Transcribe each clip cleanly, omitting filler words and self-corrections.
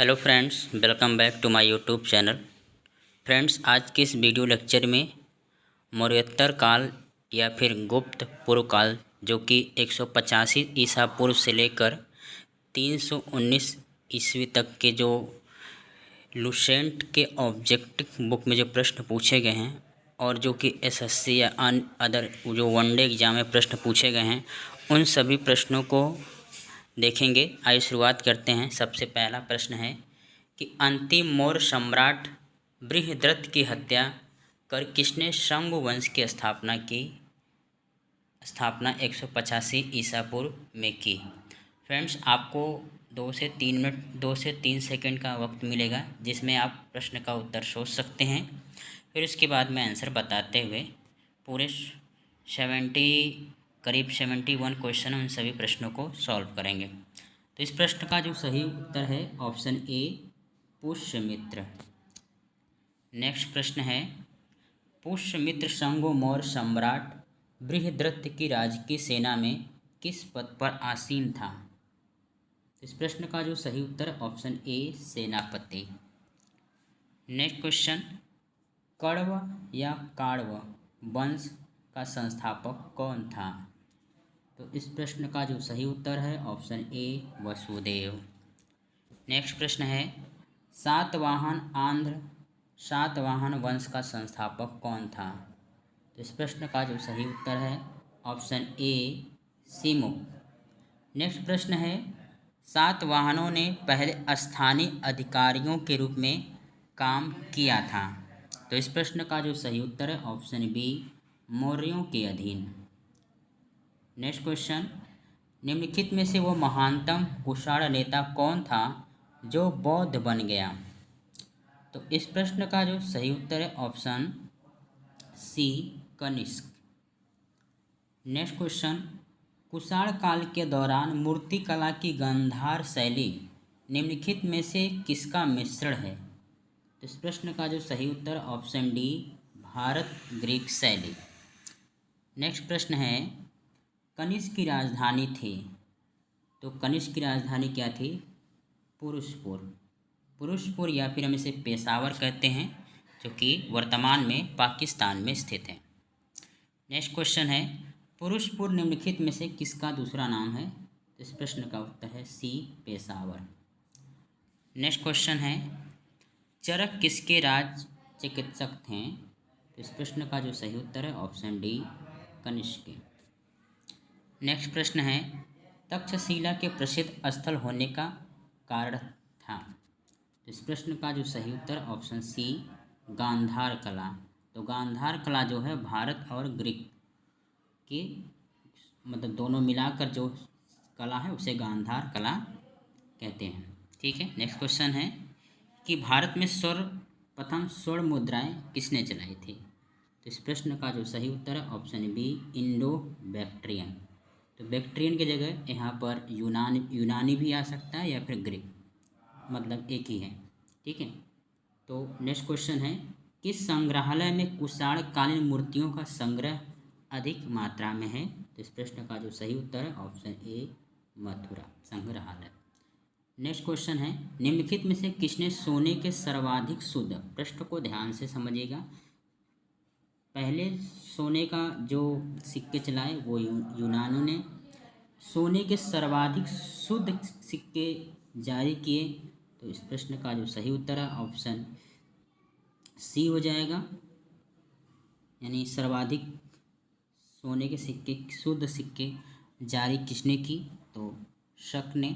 Hello friends, welcome back to my YouTube channel. Friends, आज के इस वीडियो लेक्चर में मौर्योत्तर काल या फिर गुप्त पूर्व काल जो कि 185 ईसा पूर्व से लेकर 319 ईस्वी तक के जो लुसेंट के ऑब्जेक्टिव बुक में जो प्रश्न पूछे गए हैं और जो कि एसएससी या अदर जो वनडे एग्जाम में प्रश्न पूछे गए हैं, उन सभी प्रश्नों को देखेंगे। आइए शुरुआत करते हैं। सबसे पहला प्रश्न है कि अंतिम मौर्य सम्राट बृहद्रथ की हत्या कर किसने शंगु वंश की स्थापना 185 ईसा पूर्व में की। फ्रेंड्स, आपको 2 से 3 सेकंड का वक्त मिलेगा जिसमें आप प्रश्न का उत्तर सोच सकते हैं। फिर उसके बाद मैं आंसर बताते हुए पूरे 71 क्वेश्चन उन सभी प्रश्नों को सॉल्व करेंगे। तो इस प्रश्न का जो सही उत्तर है ऑप्शन ए, पुष्यमित्र। नेक्स्ट प्रश्न है, पुष्यमित्र शंगु मौर्य सम्राट बृहद्रथ की राजकीय सेना में किस पद पर आसीन था। इस प्रश्न का जो सही उत्तर ऑप्शन ए, सेनापति। नेक्स्ट क्वेश्चन, कण्व या काण्व वंश का संस्थापक कौन था। तो इस प्रश्न का जो सही उत्तर है ऑप्शन ए, वसुदेव। नेक्स्ट प्रश्न है, सातवाहन वंश का संस्थापक कौन था। तो इस प्रश्न का जो सही उत्तर है ऑप्शन ए, सिमुक। नेक्स्ट प्रश्न है, सातवाहनों ने पहले स्थानीय अधिकारियों के रूप में काम किया था। तो इस प्रश्न का जो सही उत्तर है ऑप्शन बी, मौर्यों के अधीन। नेक्स्ट क्वेश्चन, निम्नलिखित में से वो महानतम कुषाण नेता कौन था जो बौद्ध बन गया। तो इस प्रश्न का जो सही उत्तर है option C, Kanishka. Next question, Kushan काल के दौरान मूर्तिकला की गांधार शैली निम्नलिखित में से किसका मिश्रण है। तो इस प्रश्न का जो सही उत्तर ऑप्शन डी, भारत ग्रीक शैली। नेक्स्ट प्रश्न है, कनिष्क की राजधानी थी। तो कनिष्क की राजधानी क्या थी, पुरुषपुर या फिर हम इसे पेशावर कहते हैं, जो कि वर्तमान में पाकिस्तान में स्थित है। नेक्स्ट क्वेश्चन है, पुरुषपुर निम्नलिखित में से किसका दूसरा नाम है। तो इस प्रश्न का उत्तर है सी, पेशावर। नेक्स्ट क्वेश्चन है, चरक किसके राज चिकित्सक थे। तो इस प्रश्न का जो सही उत्तर है ऑप्शन डी, कनिष्क। नेक्स्ट प्रश्न है, तक्षशिला के प्रसिद्ध स्थल होने का कारण था। तो इस प्रश्न का जो सही उत्तर ऑप्शन सी, गांधार कला। तो गांधार कला जो है भारत और ग्रीक के मतलब दोनों मिलाकर जो कला है उसे गांधार कला कहते हैं। ठीक है। नेक्स्ट क्वेश्चन है कि भारत में प्रथम स्वर्ण मुद्राएं किसने चलाई थी। तो इस प्रश्न का जो सही उत्तर है ऑप्शन बी, इंडो बैक्ट्रियन। तो बैक्ट्रियन की जगह यहाँ पर यूनानी भी आ सकता है या फिर ग्रीक, मतलब एक ही है। ठीक है। तो नेक्स्ट क्वेश्चन है, किस संग्रहालय में कुषाण कालीन मूर्तियों का संग्रह अधिक मात्रा में है। तो इस प्रश्न का जो सही उत्तर है ऑप्शन ए, मथुरा संग्रहालय। नेक्स्ट क्वेश्चन है, निम्नलिखित में से किसने सोने के सर्वाधिक शुद्ध, प्रश्न को ध्यान से समझिएगा, पहले सोने का जो सिक्के चलाए वो यूनानियों ने, सोने के सर्वाधिक शुद्ध सिक्के जारी किए। तो इस प्रश्न का जो सही उत्तर है ऑप्शन सी हो जाएगा, यानी सर्वाधिक सोने के सिक्के, शुद्ध सिक्के जारी किसने की, तो शक ने।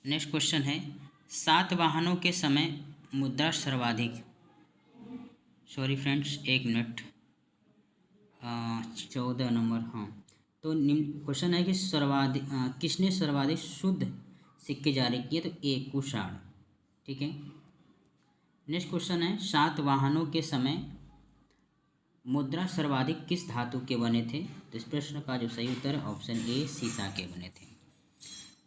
नेक्स्ट क्वेश्चन है, सातवाहनों के समय मुद्रा सर्वाधिक, सॉरी फ्रेंड्स एक मिनट, 14 नंबर, हाँ। तो निम्न क्वेश्चन है कि किसने सर्वाधिक शुद्ध सिक्के जारी किए। तो ए, कुषाण। ठीक है। नेक्स्ट क्वेश्चन है, सातवाहनों के समय मुद्रा सर्वाधिक किस धातु के बने थे। तो इस प्रश्न का जो सही उत्तर है ऑप्शन ए, सीसा के बने थे।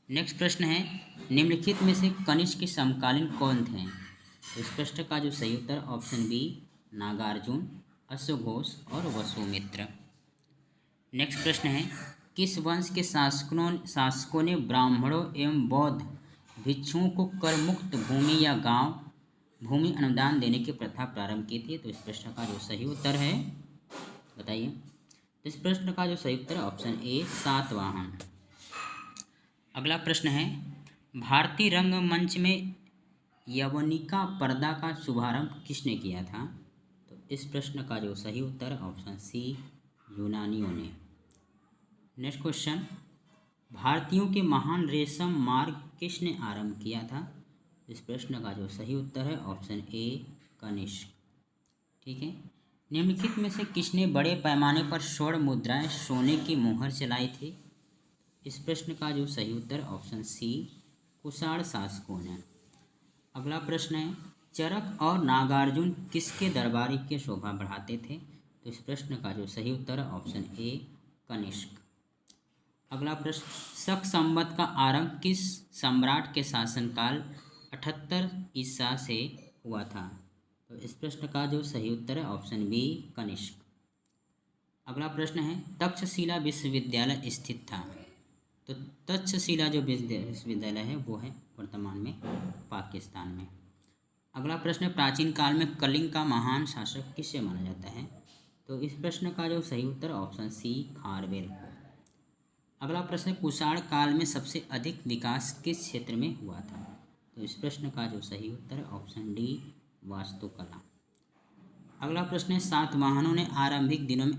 नेक्स्ट प्रश्न है, निम्नलिखित में से कनिष्क के समकालीन कौन थे। तो इस प्रश्न का जो सही उत्तर ऑप्शन बी, नागार्जुन, अश्वघोष और वसुमित्र। नेक्स्ट प्रश्न है, किस वंश के शासकों ने ब्राह्मणों एवं बौद्ध भिक्षुओं को कर मुक्त भूमि या गांव भूमि अनुदान देने की प्रथा प्रारंभ की थी? तो इस प्रश्न का जो सही उत्तर है, बताइए। तो इस प्रश्न का जो सही उत्तर है ऑप्शन ए सातवाहन। अगला प्रश्न है, भारतीय रंगमंच में यवनिका पर्दा का शुभारंभ किसने किया था? तो इस प्रश्न का जो सही उत्तर है ऑप्शन सी यूनानियों ने। नेक्स्ट क्वेश्चन, भारतीयों के महान रेशम मार्ग किसने आरंभ किया था? इस प्रश्न का जो सही उत्तर है ऑप्शन ए कनिष्क। ठीक है। निम्नलिखित में से किसने बड़े पैमाने पर स्वर्ण मुद्राएं सोने की मोहर चलाई थी? इस प्रश्न का जो सही उत्तर ऑप्शन सी कुषाण शासकों ने। अगला प्रश्न है, चरक और नागार्जुन किसके दरबारी की शोभा बढ़ाते थे? तो इस प्रश्न का जो सही उत्तर है ऑप्शन ए कनिष्क। अगला प्रश्न, शक संवत का आरंभ किस सम्राट के शासनकाल 78 ईसा से हुआ था? तो इस प्रश्न का जो सही उत्तर है ऑप्शन बी कनिष्क। अगला प्रश्न है, तक्षशिला विश्वविद्यालय स्थित था? तो तक्षशिला जो विश्वविद्यालय है वो है वर्तमान में पाकिस्तान में। अगला प्रश्न, प्राचीन काल में कलिंग का महान शासक किसे माना जाता है? तो इस प्रश्न का जो सही उत्तर ऑप्शन सी खारवेल को। अगला प्रश्न, कुषाण काल में सबसे अधिक विकास किस क्षेत्र में हुआ था? तो इस प्रश्न का जो सही उत्तर है ऑप्शन डी वास्तुकला। अगला प्रश्न है, सातवाहनों ने आरंभिक दिनों में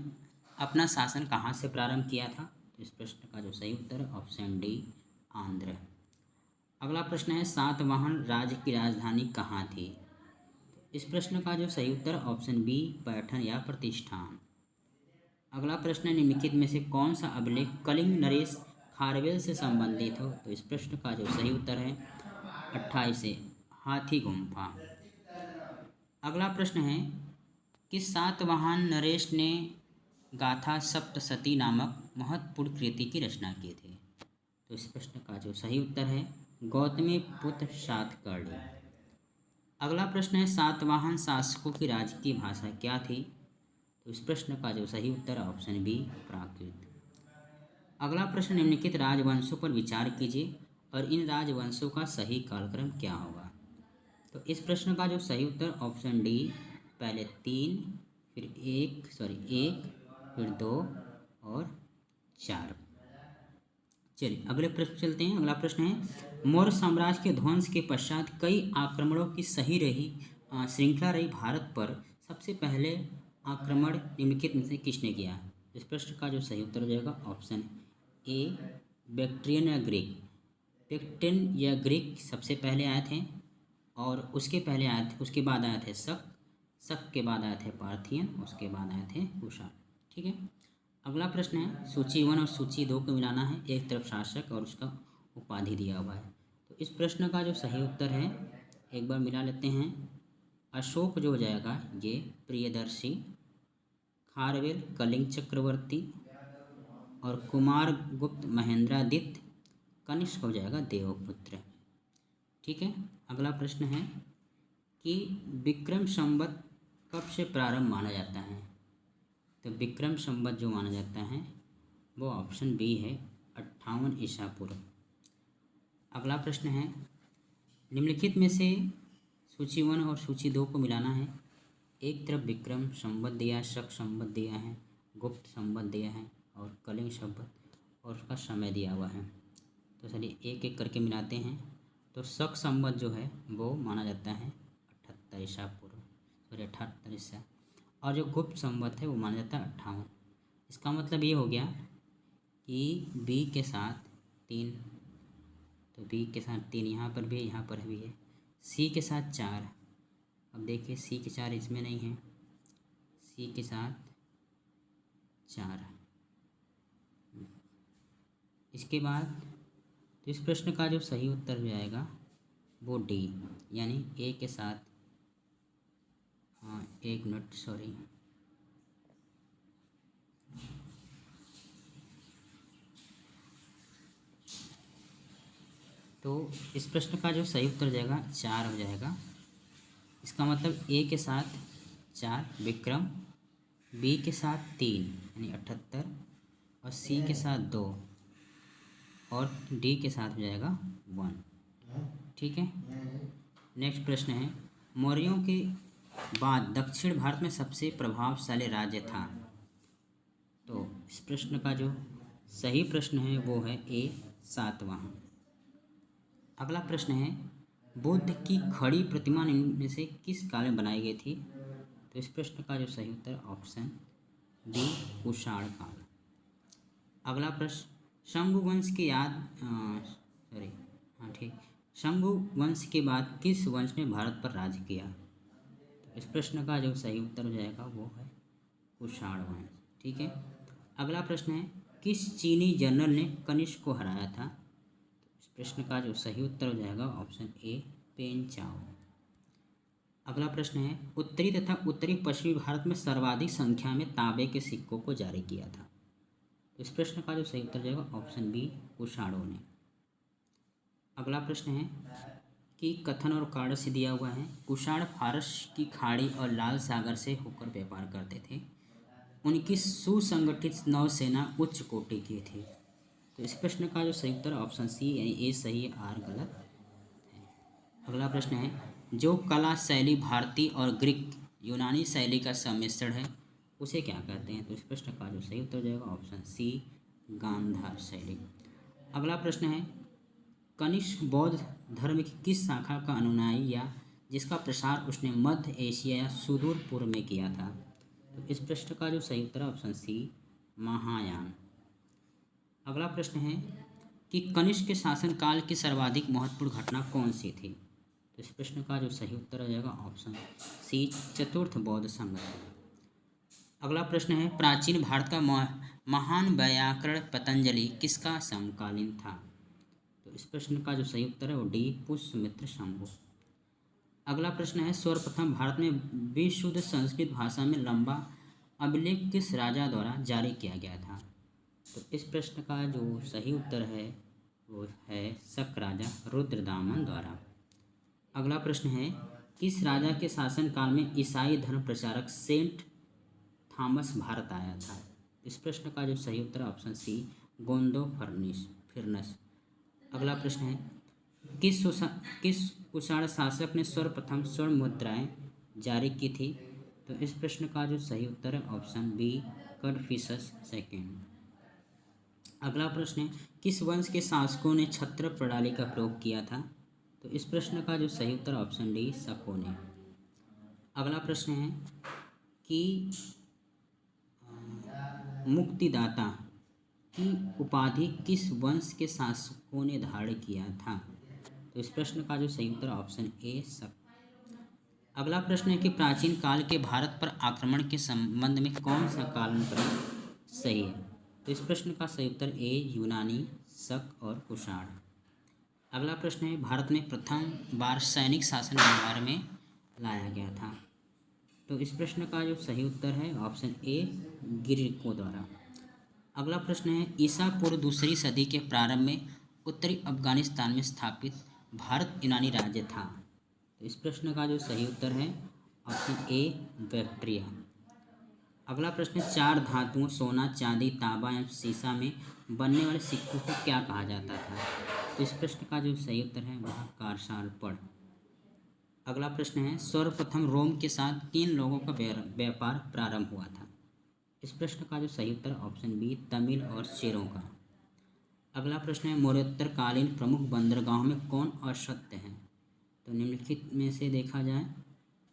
अपना शासन कहाँ से प्रारंभ किया था? तो इस प्रश्न का जो सही उत्तर है ऑप्शन डी आंध्र। अगला प्रश्न है, सातवाहन राज्य की राजधानी कहाँ थी? तो इस प्रश्न का जो सही उत्तर है ऑप्शन बी पैठण या प्रतिष्ठान। अगला प्रश्न है, निम्नलिखित में से कौन सा अभिलेख कलिंग नरेश खारवेल से संबंधित हो? तो इस प्रश्न का जो सही उत्तर है 28 हाथी गुम्फा। अगला प्रश्न है, किस सातवाहन नरेश ने गाथा सप्तशती नामक महत्वपूर्ण कृति की रचना की थी? तो इस प्रश्न का जो सही उत्तर है गौतमी पुत्र सातकर्णी। अगला प्रश्न है, सातवाहन शासकों की राजकीय भाषा क्या थी? तो इस प्रश्न का जो सही उत्तर है ऑप्शन बी प्राकृत। अगला प्रश्न, निम्नलिखित राजवंशों पर विचार कीजिए और इन राजवंशों का सही कालक्रम क्या होगा? तो इस प्रश्न का जो सही उत्तर ऑप्शन डी पहले 3 फिर 1 फिर 2 और 4। चलिए अगले प्रश्न चलते हैं। अगला प्रश्न है, मौर्य साम्राज्य के ध्वंस के पश्चात कई आक्रमणों की सही रही श्रृंखला रही भारत पर सबसे पहले आक्रमण निम्नलिखित में से किसने किया? इस प्रश्न का जो सही उत्तर हो जाएगा ऑप्शन ए बैक्ट्रियन या ग्रीक। बैक्ट्रियन या ग्रीक सबसे पहले आए थे और उसके बाद आए थे शक के बाद आए थे पार्थियन, उसके बाद आए थे कुषाण। ठीक है। अगला प्रश्न है, सूची 1 और सूची 2 को मिलाना है, एक तरफ शासक और उसका उपाधि दिया हुआ है। तो इस प्रश्न का जो सही उत्तर है एक बार मिला लेते हैं, अशोक जो हो जाएगा ये प्रियदर्शी, खारवेल कलिंग चक्रवर्ती और कुमार गुप्त महेंद्रादित्य, कनिष्क हो जाएगा देवपुत्र। ठीक है। अगला प्रश्न है कि विक्रम संवत कब से प्रारंभ माना जाता है? तो विक्रम संवत जो माना जाता है वो ऑप्शन बी है 58 ईसा पूर्व। अगला प्रश्न है, निम्नलिखित में से सूची 1 और सूची 2 को मिलाना है, एक तरफ विक्रम संवत दिया है, शक संवत दिया है, गुप्त संवत दिया है और कलिंग संवत और उसका समय दिया हुआ है। तो चलिए एक एक करके मिलाते हैं। तो शक संवत जो है वो माना जाता है 78 ईसा पूर्व, 78 ईसा, और जो गुप्त संवत है वो माना जाता है 58। इसका मतलब ये हो गया कि बी के साथ 3, तो बी के साथ 3 यहाँ पर भी है, यहाँ पर भी है। सी के साथ 4, अब देखिए सी के 4 इसमें नहीं है, सी के साथ 4। इसके बाद तो इस प्रश्न का जो सही उत्तर हो जाएगा वो डी, यानी ए के साथ, हाँ 1 मिनट सॉरी, तो इस प्रश्न का जो सही उत्तर हो जाएगा 4 हो जाएगा। इसका मतलब ए के साथ 4 विक्रम, बी के साथ 3 यानी 78 और सी के साथ 2 और डी के साथ हो जाएगा 1। ठीक है। नेक्स्ट प्रश्न है, मौर्यों के बाद दक्षिण भारत में सबसे प्रभावशाली राज्य था। तो इस प्रश्न का जो सही प्रश्न है वो है ए सातवाहन। अगला प्रश्न है, बुद्ध की खड़ी प्रतिमा निम्न में से किस काल में बनाई गई थी। तो इस प्रश्न का जो सही उत्तर ऑप्शन बी कुषाण काल। अगला प्रश्न, शंगु वंश की याद शंगु वंश के बाद किस वंश ने भारत पर राज किया। तो इस प्रश्न का जो सही उत्तर हो जाएगा वो है कुषाण वंश। ठीक है। अगला प्रश्न है, किस चीनी जनरल ने कनिष्क को हराया था। इस प्रश्न का जो सही उत्तर हो जाएगा ऑप्शन ए पेन चाओ। अगला प्रश्न है, उत्तरी तथा उत्तरी पश्चिमी भारत में सर्वाधिक संख्या में तांबे के सिक्कों को जारी किया था। तो इस प्रश्न का जो सही उत्तर जाएगा ऑप्शन बी कुषाणों ने। अगला प्रश्न है कि कथन और कारण से दिया हुआ है, कुषाण फारस की खाड़ी और लाल सागर से होकर व्यापार करते थे। उनकी सुसंगठित नौसेना उच्च कोटि की थी। तो इस प्रश्न का जो सही उत्तर ऑप्शन सी यानी ए सही है, आर गलत है। अगला प्रश्न है, जो कला शैली भारतीय और ग्रीक यूनानी शैली का सम्मिश्रण है उसे क्या कहते हैं। तो इस प्रश्न का जो सही उत्तर जाएगा ऑप्शन सी गांधार शैली। अगला प्रश्न है, कनिष्क बौद्ध धर्म की किस शाखा का अनुयायी या जिसका प्रसार उसने मध्य एशिया या सुदूर पूर्व में किया था। तो इस प्रश्न का जो सही उत्तर ऑप्शन सी महायान। अगला प्रश्न है कि कनिष्क के शासनकाल की सर्वाधिक महत्वपूर्ण घटना कौन सी थी। तो इस प्रश्न का जो सही उत्तर हो जाएगा ऑप्शन सी चतुर्थ बौद्ध संगठन। अगला प्रश्न है, प्राचीन भारत का महान व्याकरण पतंजलि किसका समकालीन था। तो इस प्रश्न का जो सही उत्तर है वो डी पुष्यमित्र शंभु। अगला प्रश्न है, सर्वप्रथम भारत में विशुद्ध संस्कृत भाषा में लंबा अभिलेख किस राजा द्वारा जारी किया गया था। तो इस प्रश्न का जो सही उत्तर है वो है शक राजा रुद्रदामन द्वारा। अगला प्रश्न है, किस राजा के शासनकाल में ईसाई धर्म प्रचारक सेंट थॉमस भारत आया था। इस प्रश्न का जो सही उत्तर ऑप्शन सी गोंदो फिरनस। अगला प्रश्न है, किस कुषाण शासक ने सर्वप्रथम स्वर्ण मुद्राएं जारी की थी। तो इस प्रश्न का जो सही उत्तर है ऑप्शन बी कड़फिसस सेकेंड। अगला प्रश्न है, किस वंश के शासकों ने छत्र प्रणाली का प्रयोग किया था। तो इस प्रश्न का जो सही उत्तर ऑप्शन डी शकों ने। अगला प्रश्न है कि मुक्तिदाता की उपाधि किस वंश के शासकों ने धारण किया था। तो इस प्रश्न का जो सही उत्तर ऑप्शन ए शक। अगला प्रश्न है कि प्राचीन काल के भारत पर आक्रमण के संबंध में कौन सा कालन प्रयोग सही है। तो इस प्रश्न का सही उत्तर ए यूनानी, शक और कुषाण। अगला प्रश्न है, भारत में प्रथम बार सैनिक शासन व्यवहार में लाया गया था। तो इस प्रश्न का जो सही उत्तर है ऑप्शन ए ग्रीकों द्वारा। अगला प्रश्न है, ईसा पूर्व दूसरी सदी के प्रारंभ में उत्तरी अफगानिस्तान में स्थापित भारत यूनानी राज्य था। तो इस प्रश्न का जो सही उत्तर है ऑप्शन ए बैक्ट्रिया। अगला प्रश्न, चार धातुओं सोना, चांदी, तांबा एवं सीसा में बनने वाले सिक्कों को क्या कहा जाता था। तो इस प्रश्न का जो सही उत्तर है वह कारसालपड़। अगला प्रश्न है, सर्वप्रथम रोम के साथ किन लोगों का व्यापार प्रारंभ हुआ था। इस प्रश्न का जो सही उत्तर ऑप्शन बी तमिल और चेरों का। अगला प्रश्न है, मौर्योत्तरकालीन प्रमुख बंदरगाहों में कौन असत्य है। तो निम्नलिखित में से देखा जाए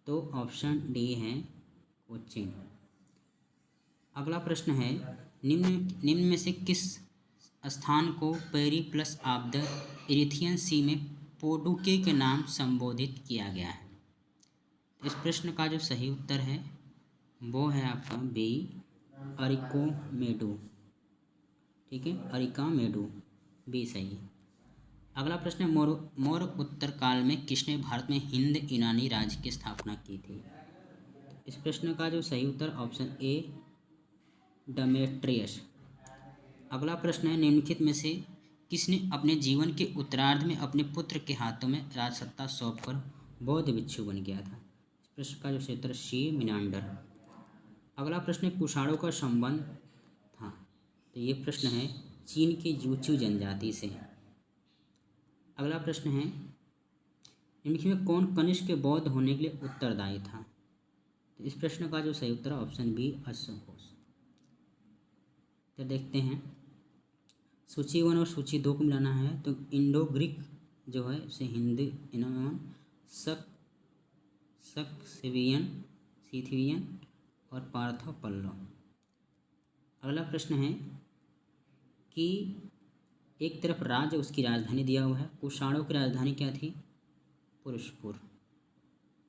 तो ऑप्शन डी है कोचीन। अगला प्रश्न है, निम्न में से किस स्थान को पेरिप्लस ऑफ द इरिथियन सी में पोडुके के नाम संबोधित किया गया है। इस प्रश्न का जो सही उत्तर है वो है आपका बी अरिकोमेडू। ठीक है, अरिकामेडू बी सही है। अगला प्रश्न है, मौर्य उत्तर काल में किसने भारत में हिंद यूनानी राज्य की स्थापना की थी। इस प्रश्न का जो सही उत्तर ऑप्शन ए डेमेट्रियस। अगला प्रश्न है, निम्नलिखित में से किसने अपने जीवन के उत्तरार्ध में अपने पुत्र के हाथों में राजसत्ता सौंपकर बौद्ध भिक्षु बन गया था। इस प्रश्न का जो सही उत्तर सी मिनांडर। अगला प्रश्न है, कुषाणों का संबंध था। तो ये प्रश्न है चीन के यूचू जनजाति से। अगला प्रश्न है निम्नलिखित में कौन कनिष्क के बौद्ध होने के लिए उत्तरदायी था? तो इस प्रश्न का जो सही उत्तर है ऑप्शन बी अश्वघोष। तो देखते हैं सूची 1 और सूची 2 को मिलाना है तो इंडो ग्रीक जो है उसे हिंदी सक्सिवियन, सीथिवियन और पार्थो पल्लव। अगला प्रश्न है कि एक तरफ राज्य उसकी राजधानी दिया हुआ है, कुषाणों की राजधानी क्या थी? पुरुषपुर।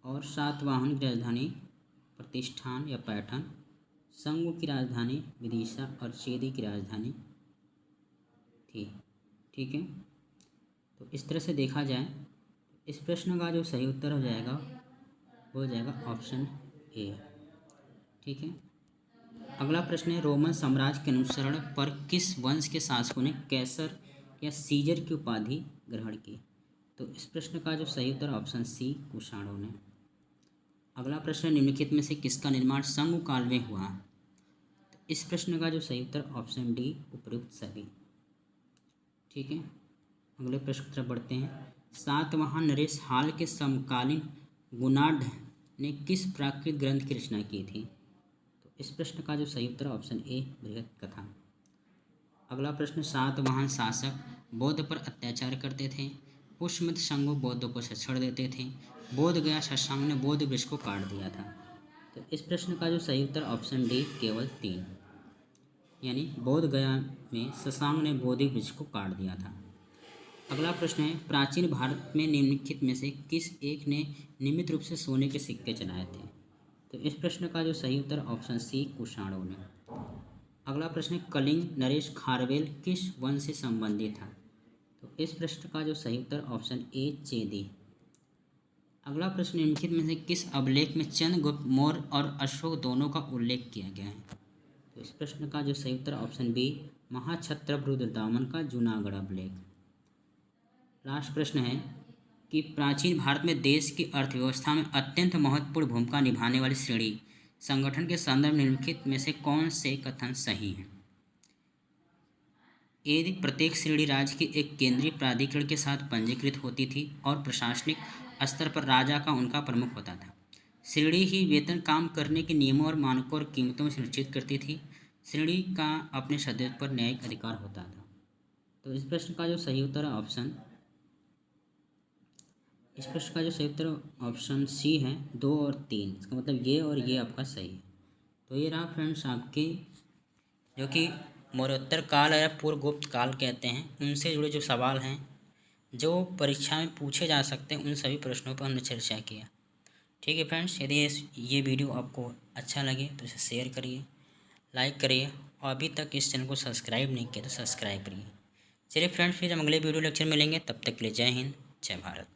और सातवाहन की राजधानी प्रतिष्ठान या पैठन, संगु की राजधानी विदिशा और चेदी की राजधानी थी। ठीक है, तो इस तरह से देखा जाए इस प्रश्न का जो सही उत्तर हो जाएगा वो हो जाएगा ऑप्शन ए। ठीक है, अगला प्रश्न है रोमन साम्राज्य के अनुसरण पर किस वंश के शासकों ने कैसर या सीजर की उपाधि ग्रहण की? तो इस प्रश्न का जो सही उत्तर ऑप्शन सी कुषाणों ने। अगला प्रश्न निम्नलिखित में से किसका निर्माण संगु काल में हुआ? तो इस प्रश्न का जो सही उत्तर ऑप्शन डी उपयुक्त सभी। ठीक है, अगले प्रश्न की तरफ बढ़ते हैं। सातवाहन नरेश हाल के समकालीन गुणाढ़ ने किस प्राकृत ग्रंथ की रचना की थी? तो इस प्रश्न का जो सही उत्तर ऑप्शन ए बृहत कथा। अगला प्रश्न सातवाहन शासक बौद्ध पर अत्याचार करते थे, पुष्यमित्र संगु बौद्धों को छेड़ देते थे, बोध गया शशांक ने बोध वृक्ष को काट दिया था। तो इस प्रश्न का जो सही उत्तर ऑप्शन डी केवल 3, यानी बोध गया में शशांक ने बोधि वृक्ष को काट दिया था। अगला प्रश्न है प्राचीन भारत में निम्नलिखित में से किस एक ने नियमित रूप से सोने के सिक्के चलाए थे? तो इस प्रश्न का जो सही उत्तर ऑप्शन सी कुषाणों ने। अगला प्रश्न है कलिंग नरेश खारवेल किस वंश से संबंधित था? तो इस प्रश्न का जो सही उत्तर ऑप्शन ए चेदी। अगला प्रश्न निम्नलिखित में से किस अभिलेख में चंद्रगुप्त मौर्य और अशोक दोनों का उल्लेख किया गया है? तो इस प्रश्न का जो सही उत्तर ऑप्शन बी महाक्षत्रप रुद्रदामन का जूनागढ़ अभिलेख। लास्ट प्रश्न है कि प्राचीन भारत में देश की अर्थव्यवस्था में अत्यंत महत्वपूर्ण भूमिका निभाने वाली श्रेणी संगठन के संदर्भ निम्नलिखित में से कौन से कथन सही हैं? यदि प्रत्येक श्रेणी राज्य के एक केंद्रीय प्राधिकरण के साथ पंजीकृत होती थी और प्रशासनिक स्तर पर राजा का उनका प्रमुख होता था। श्रेणी ही वेतन काम करने के नियमों और मानकों और कीमतों में सुनिश्चित करती थी। श्रेणी का अपने सदस्य पर न्यायिक अधिकार होता था। तो इस प्रश्न का जो सही उत्तर ऑप्शन सी है 2 और 3। इसका मतलब ये और ये आपका सही है। तो ये रहा फ्रेंड्स आपके जो कि मौर्योत्तर काल या पूर्व गुप्त काल कहते हैं उनसे जुड़े जो सवाल हैं जो परीक्षा में पूछे जा सकते हैं उन सभी प्रश्नों पर हमने चर्चा किया। ठीक है फ्रेंड्स, यदि ये वीडियो आपको अच्छा लगे तो इसे शेयर करिए, लाइक करिए और अभी तक इस चैनल को सब्सक्राइब नहीं किया तो सब्सक्राइब करिए। चलिए फ्रेंड्स, फिर हम अगले वीडियो लेक्चर मिलेंगे, तब तक के लिए जय हिंद जय भारत।